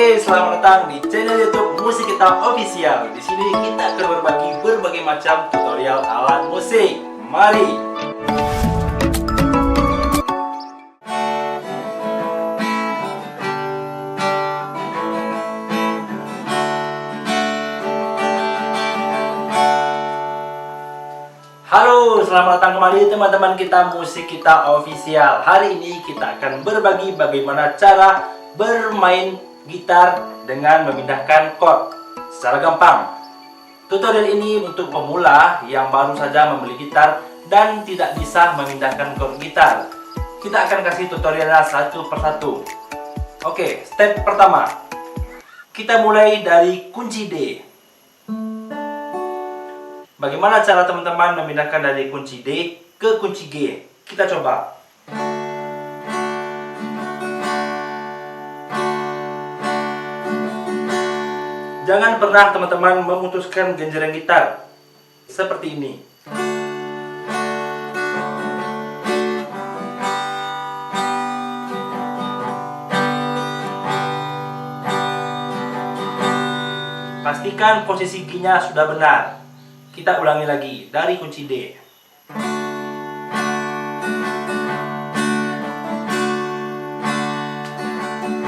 Oke, selamat datang di channel YouTube Musik Kita Official. Di sini kita akan berbagi berbagai macam tutorial alat musik. Mari. Halo, selamat datang kembali teman-teman kita Musik Kita Official. Hari ini kita akan berbagi bagaimana cara bermain gitar dengan memindahkan chord secara gampang. Tutorial ini untuk pemula yang baru saja membeli gitar dan tidak bisa memindahkan chord gitar. Kita akan kasih tutorialnya satu persatu. Oke, step pertama. Kita mulai dari kunci D. Bagaimana cara teman-teman memindahkan dari kunci D ke kunci G? Kita coba. Jangan pernah teman-teman memutuskan genjreng gitar seperti ini. Pastikan posisi G-nya sudah benar. Kita ulangi lagi dari kunci D.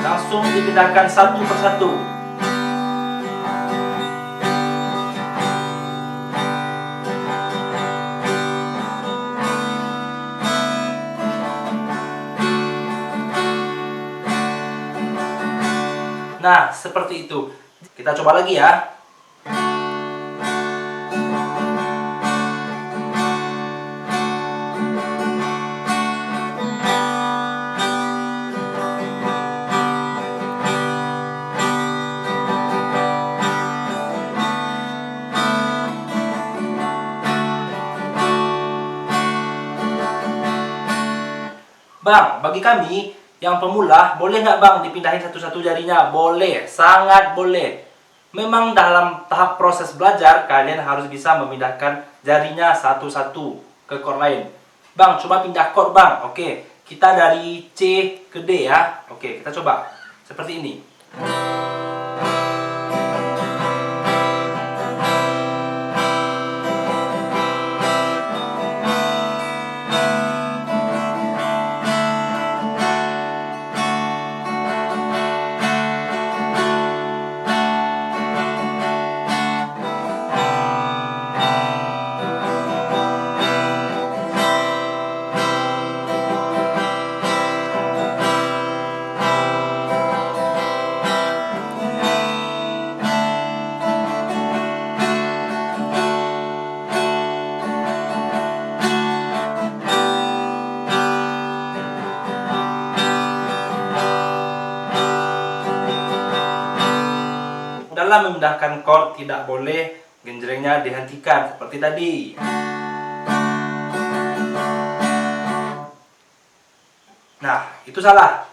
Langsung dipindahkan satu persatu. Nah, seperti itu. Kita coba lagi ya. Bang, bagi kami yang pemula, boleh nggak bang dipindahin satu-satu jarinya? Boleh, sangat boleh. Memang dalam tahap proses belajar, kalian harus bisa memindahkan jarinya satu-satu ke chord lain. Bang, coba pindah chord bang. Oke, kita dari C ke D ya. Oke, kita coba. Seperti ini. Dalam memindahkan chord tidak boleh genjrengnya dihentikan seperti tadi. Nah, itu salah.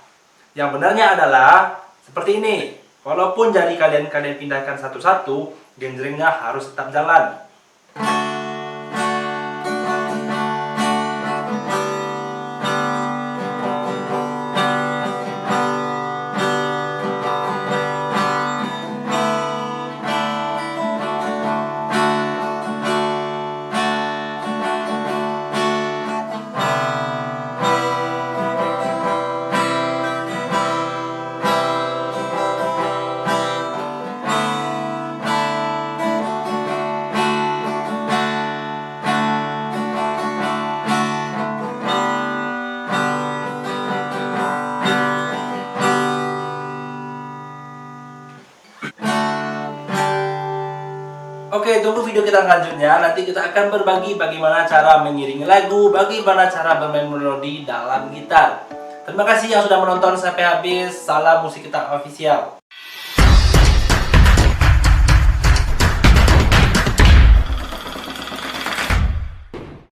Yang benarnya adalah seperti ini. Walaupun jari kalian pindahkan satu-satu, genjrengnya harus tetap jalan. Oke, tunggu video kita selanjutnya. Nanti kita akan berbagi bagaimana cara mengiringi lagu, bagaimana cara bermain melodi dalam gitar. Terima kasih yang sudah menonton sampai habis. Salam Musik Kita Official.